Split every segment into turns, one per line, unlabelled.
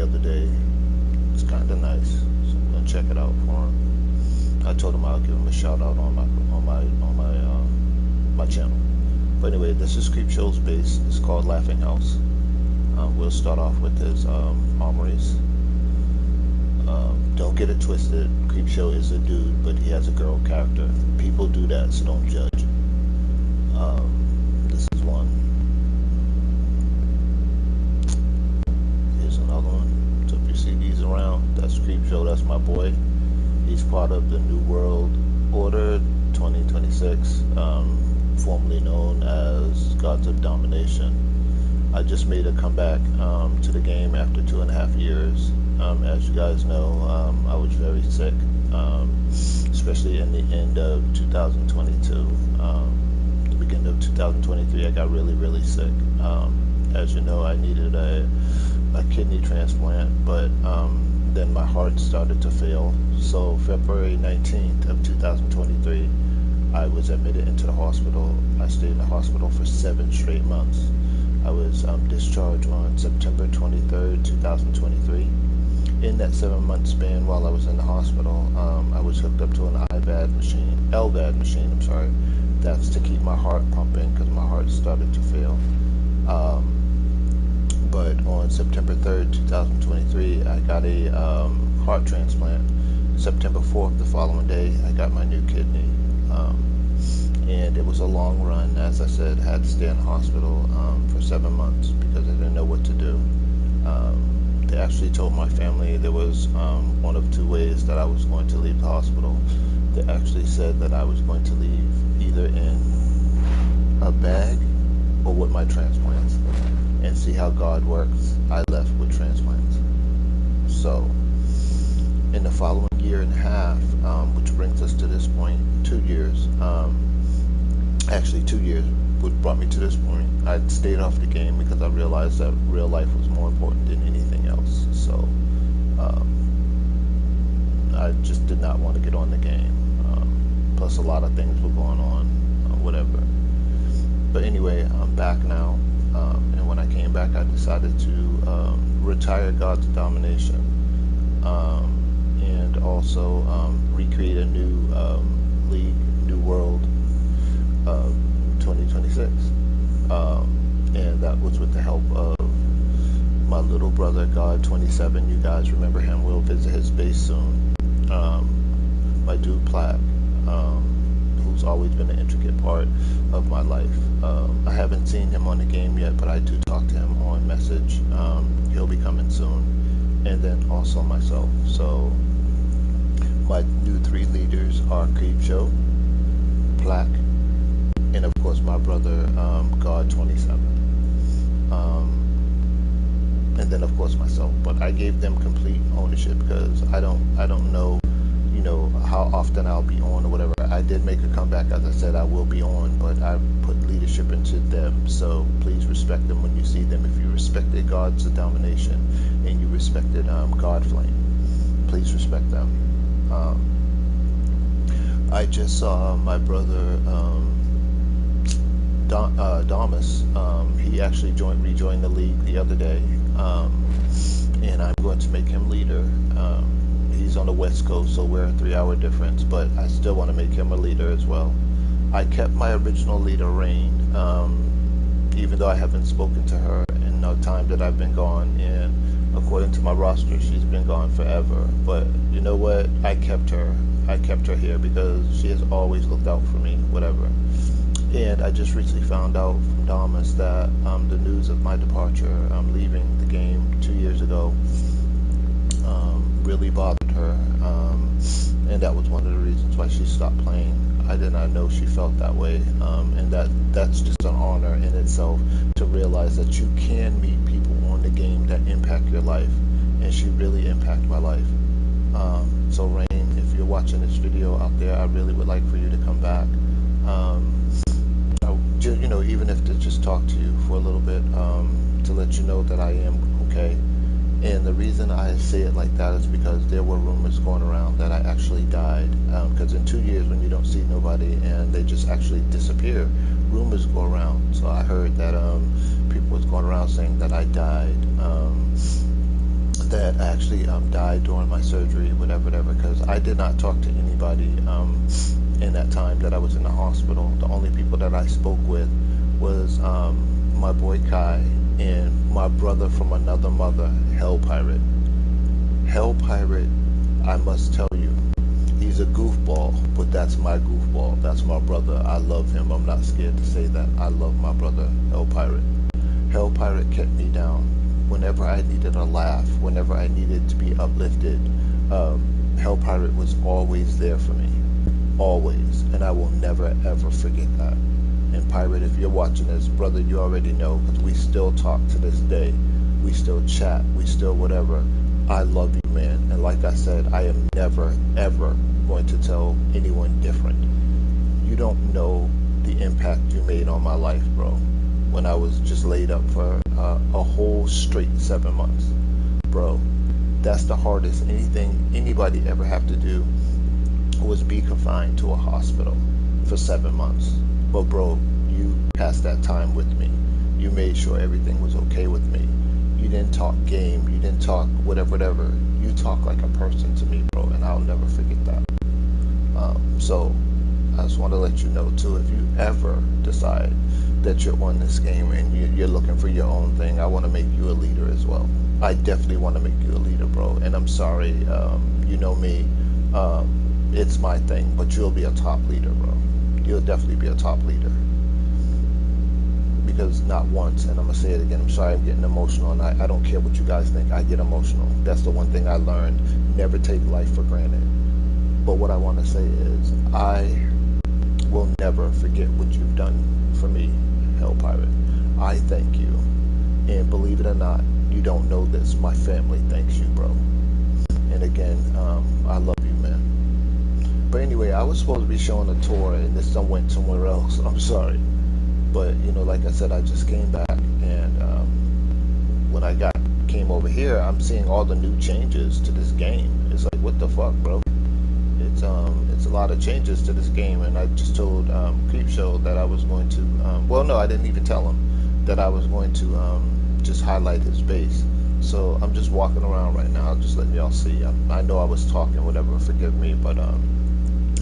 the other day. It's kind of nice, so I'm gonna check it out for him. I told him I'll give him a shout out on my channel. But anyway, this is Creepshow's base. It's called Laughing House. We'll start off with his armories. Don't get it twisted. Creepshow is a dude, but he has a girl character. People do that, so don't judge. This is one. Here's another one. So if you see these around, that's Creepshow. That's my boy. He's part of the New World Order 2026, formerly known as Gods of Domination. I just made a comeback to the game after 2.5 years. As you guys know, I was very sick, especially in the end of 2022. The beginning of 2023, I got really, really sick. As you know, I needed a kidney transplant, but then my heart started to fail. So February 19th of 2023, I was admitted into the hospital. I stayed in the hospital for 7 straight months. I was discharged on September 23rd, 2023. In that 7-month span while I was in the hospital, I was hooked up to an LVAD machine, I'm sorry. That's to keep my heart pumping because my heart started to fail. But on September 3rd, 2023, I got a heart transplant. September 4th, the following day, I got my new kidney. And it was a long run. As I said, I had to stay in the hospital for 7 months because I didn't know what to do. They actually told my family there was one of 2 ways that I was going to leave the hospital. They actually said that I was going to leave either in a bag or with my transplants. And see how God works, I left with transplants. So, in the following 1.5 years, which brings us to this point, 2 years, actually 2 years, which brought me to this point, I stayed off the game because I realized that real life was more important than anything else. So, I just did not want to get on the game. Plus, a lot of things were going on, whatever. But anyway, I'm back now. And when I came back, I decided to retire Gods of Domination and also recreate a new league, New World 2026. And that was with the help of my little brother, God27. You guys remember him. We'll visit his base soon. My dude, Plaque. Who's always been an intricate part of my life. I haven't seen him on the game yet, but I do talk to him on message. He'll be coming soon. And then also myself. So my new 3 leaders are Creepshow, Plaque, and of course my brother, God27. And then of course myself. But I gave them complete ownership because I don't know how often I'll be on or whatever. I did make a comeback, as I said, I will be on, but I put leadership into them. So please respect them when you see them. If you respected Gods of Domination and you respected God Flame, please respect them. I just saw my brother Damas. He actually rejoined the league the other day, and I'm going to make him leader. He's on the West Coast, so we're a 3-hour difference, but I still want to make him a leader as well. I kept my original leader, Rain, even though I haven't spoken to her in the time that I've been gone, and according to my roster, she's been gone forever. But you know what? I kept her here because she has always looked out for me, whatever. And I just recently found out from Damas that the news of my departure, leaving the game 2 years ago, really bothered her, and that was one of the reasons why she stopped playing. I did not know she felt that way, and that's just an honor in itself to realize that you can meet people on the game that impact your life, and she really impacted my life. So Rain, if you're watching this video out there, I really would like for you to come back. Even if to just talk to you for a little bit, to let you know that I am okay. And the reason I say it like that is because there were rumors going around that I actually died. Because in 2 years, when you don't see nobody and they just actually disappear, rumors go around. So I heard that people was going around saying that I died. actually died during my surgery, whatever, because I did not talk to anybody in that time that I was in the hospital. The only people that I spoke with was my boy Kai and my brother from another mother, Hell Pirate. Hell Pirate, I must tell you, he's a goofball, but that's my goofball. That's my brother. I love him. I'm not scared to say that. I love my brother, Hell Pirate. Hell Pirate kept me down whenever I needed a laugh, whenever I needed to be uplifted. Hell Pirate was always there for me, always, and I will never ever forget that. And Pirate, if you're watching this, brother, you already know because we still talk to this day. We still chat. We still whatever. I love you, man. And like I said, I am never ever going to tell anyone different. You don't know the impact you made on my life, bro. When I was just laid up for a whole straight 7 months, bro. That's the hardest anything anybody ever have to do was be confined to a hospital for 7 months. But bro, you passed that time with me. You made sure everything was okay with me. You didn't talk game. You didn't talk whatever. You talk like a person to me, bro, and I'll never forget that. So I just want to let you know too, if you ever decide that you're on this game and you're looking for your own thing, I want to make you a leader as well. I definitely want to make you a leader, bro. And I'm sorry, you know me, it's my thing, but you'll be a top leader, bro. You'll definitely be a top leader. Because not once, and I'm going to say it again, I'm sorry I'm getting emotional, and I don't care what you guys think, I get emotional. That's the one thing I learned, never take life for granted. But what I want to say is, I will never forget what you've done for me, Hell Pirate. I thank you. And believe it or not, you don't know this, my family thanks you, bro. And again, I love you, man. But anyway, I was supposed to be showing a tour, and this done went somewhere else. I'm sorry. But, you know, like I said, I just came back, and when I came over here, I'm seeing all the new changes to this game. It's like, what the fuck, bro? It's a lot of changes to this game, and I just told Creepshow that I was going to, well, no, I didn't even tell him that I was going to just highlight his base. So I'm just walking around right now, just letting y'all see. I know I was talking, whatever, forgive me, but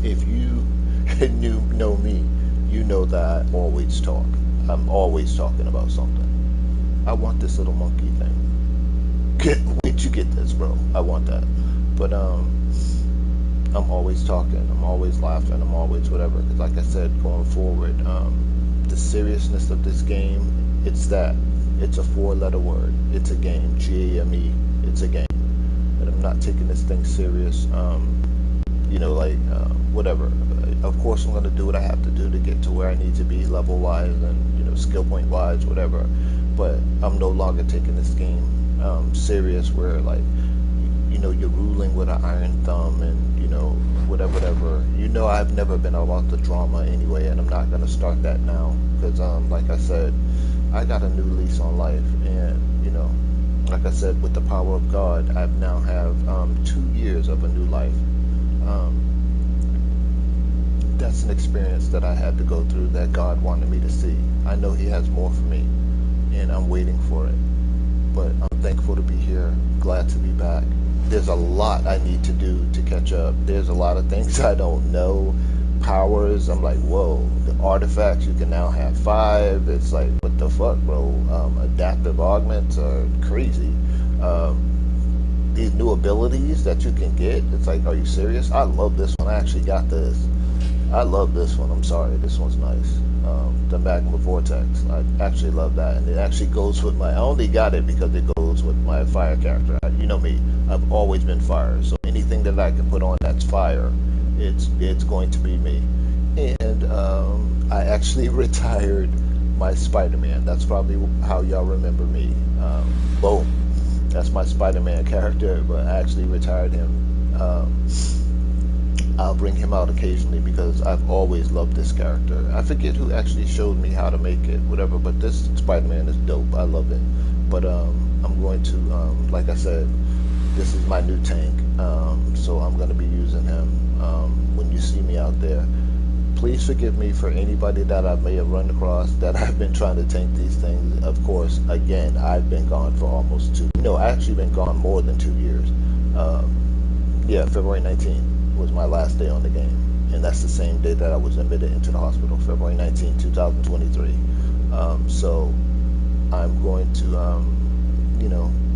if you know me, you know that I always talk. I'm always talking about something. I want this little monkey thing. Where'd you get this, bro? I want that. But I'm always talking. I'm always laughing. I'm always whatever. Because like I said, going forward, the seriousness of this game, it's that. It's a 4-letter word. It's a game. G-A-M-E. It's a game. And I'm not taking this thing serious. You know, like, whatever. Of course, I'm going to do what I have to do to get to where I need to be level-wise and, you know, skill point-wise, whatever. But I'm no longer taking this game serious where, like, you know, you're ruling with an iron thumb and, you know, whatever. You know, I've never been about the drama anyway, and I'm not going to start that now because, like I said, I got a new lease on life. And, you know, like I said, with the power of God, I now have 2 years of a new life. That's an experience that I had to go through that God wanted me to see. I know He has more for me, and I'm waiting for it. But I'm thankful to be here, glad to be back. There's a lot I need to do to catch up. There's a lot of things I don't know. Powers, I'm like, whoa. The artifacts, you can now have 5. It's like, what the fuck, bro? Adaptive augments are crazy. These new abilities that you can get, it's like, are you serious? I love this one. I actually got this. I love this one. I'm sorry. This one's nice. The Magma Vortex. I actually love that. And it actually goes with I only got it because it goes with my fire character. You know me. I've always been fire. So anything that I can put on that's fire, it's going to be me. And I actually retired my Spider-Man. That's probably how y'all remember me. Boom. That's my Spider-Man character, but I actually retired him. I'll bring him out occasionally because I've always loved this character. I forget who actually showed me how to make it, whatever, but this Spider-Man is dope. I love it. But I'm going to, like I said, this is my new tank, so I'm going to be using him when you see me out there. Please forgive me for anybody that I may have run across that I've been trying to tank these things. Of course, again, I've been gone for almost two. No, I actually been gone more than 2 years. Yeah, February 19th was my last day on the game, and that's the same day that I was admitted into the hospital, February 19th, 2023. So I'm going to,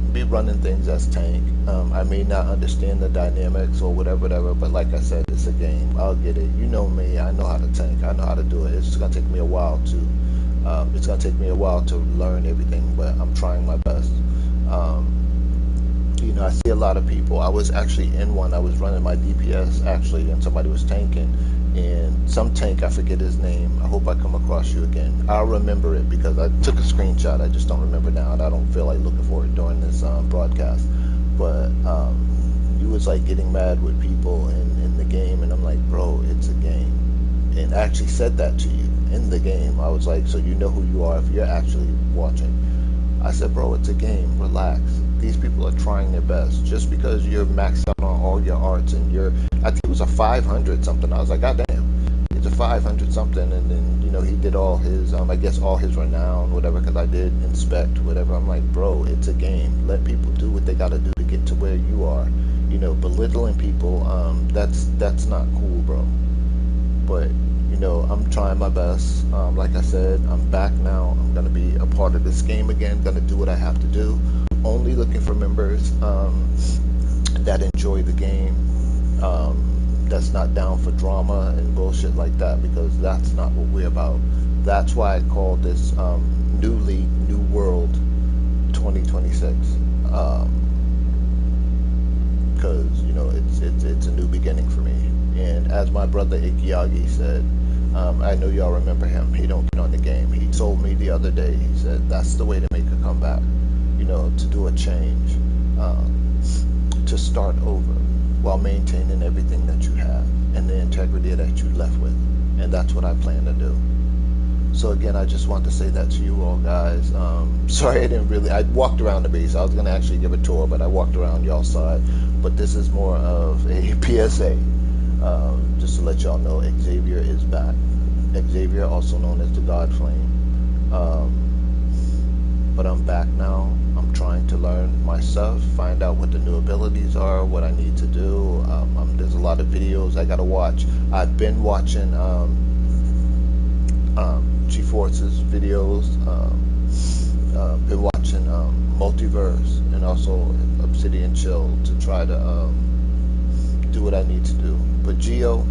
be running things as tank. I may not understand the dynamics or whatever, but like I said, it's a game. I'll get it. You know me. I know how to tank. I know how to do it. It's just gonna take me a while to learn everything, but I'm trying my best. I see a lot of people. I was actually in one. I was running my DPS actually, and somebody was tanking, and some tank, I forget his name. I hope I come across you again. I'll remember it because I took a screenshot. I just don't remember now, and I don't feel like looking for it during this broadcast. But he was like getting mad with people in the game, and I'm like, bro, it's a game. And I actually said that to you in the game. I was like, so you know who you are if you're actually watching. I said, bro, it's a game. Relax. These people are trying their best. Just because you're maxed out on all your arts and I think it was a 500 something. I was like, God damn, it's a 500 something. And then, he did all his, I guess all his renown, whatever, because I did inspect, whatever. I'm like, bro, it's a game. Let people do what they got to do to get to where you are. Belittling people, that's not cool, bro. But I'm trying my best. Like I said, I'm back now. I'm going to be a part of this game again. Going to do what I have to do. Only looking for members that enjoy the game, that's not down for drama and bullshit like that, because that's not what we're about. That's why I call this New League, New World 2026. Because, it's a new beginning for me. And as my brother Ikiagi said, I know y'all remember him. He don't get on the game. He told me the other day, he said, that's the way to make a comeback, to do a change, to start over while maintaining everything that you have and the integrity that you left with. And that's what I plan to do. So again, I just want to say that to you all guys. Sorry I walked around the base. I was going to actually give a tour, but I walked around y'all's side. But this is more of a PSA. Just to let y'all know, Xavier is back. Xavier, also known as the God Flame. But I'm back now. I'm trying to learn myself, find out what the new abilities are, what I need to do. There's a lot of videos I gotta watch. I've been watching G-Force's videos. Been watching Multiverse and also Obsidian Chill to try to do what I need to do. But Geo,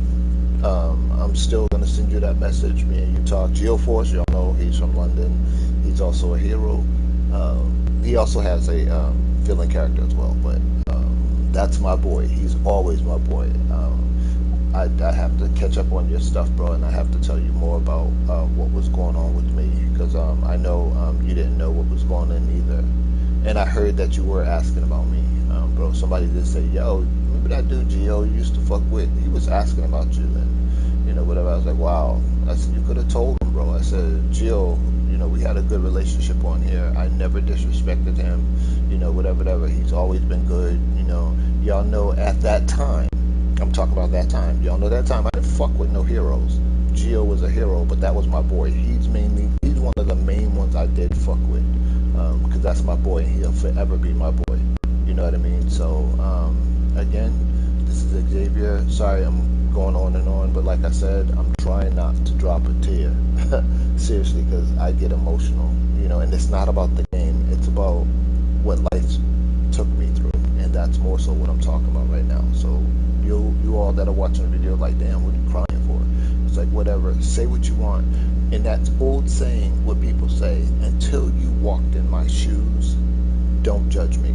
I'm still gonna send you that message. Me and you talk. GeoForce, y'all know he's from London. He's also a hero. He also has a villain character as well, but that's my boy. He's always my boy. I have to catch up on your stuff, bro, and I have to tell you more about what was going on with me, because I know you didn't know what was going on either. And I heard that you were asking about me, bro. Somebody did say, yo, remember that dude Geo you used to fuck with? He was asking about you, and whatever. I was like, wow. I said, you could have told him, bro. I said, Geo, we had a good relationship on here. I never disrespected him, whatever. He's always been good, Y'all know at that time, I'm talking about that time. Y'all know that time I didn't fuck with no heroes. Geo was a hero, but that was my boy. He's one of the main ones I did fuck with, because that's my boy, and he'll forever be my boy. You know what I mean? So, again, this is Xavier. Sorry, I'm going on and on, but like I said, I'm trying not to drop a tear. Seriously, because I get emotional, and it's not about the game. It's about what life took me through, and that's more so what I'm talking about right now. So you all that are watching the video, like, damn, what are you crying for? It's like, whatever, say what you want. And that's old saying, what people say, until you walked in my shoes, don't judge me.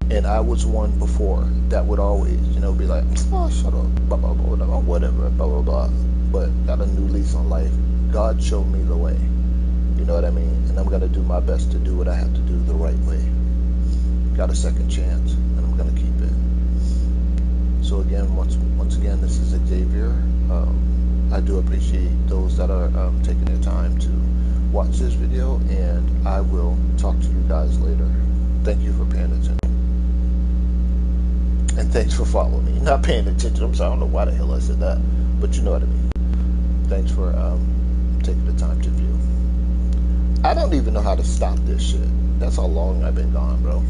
And I was one before that would always, be like, oh, shut up, blah, blah, blah, blah, whatever, blah, blah, blah. But got a new lease on life. God showed me the way. You know what I mean? And I'm going to do my best to do what I have to do the right way. Got a second chance, and I'm going to keep it. So again, once again, this is Xavier. I do appreciate those that are taking their time to watch this video, and I will talk to you guys later. Thank you for paying attention. And thanks for following me. Not paying attention. I'm sorry, I don't know why the hell I said that, but you know what I mean. Thanks for taking the time to view. I don't even know how to stop this shit. That's how long I've been gone, bro.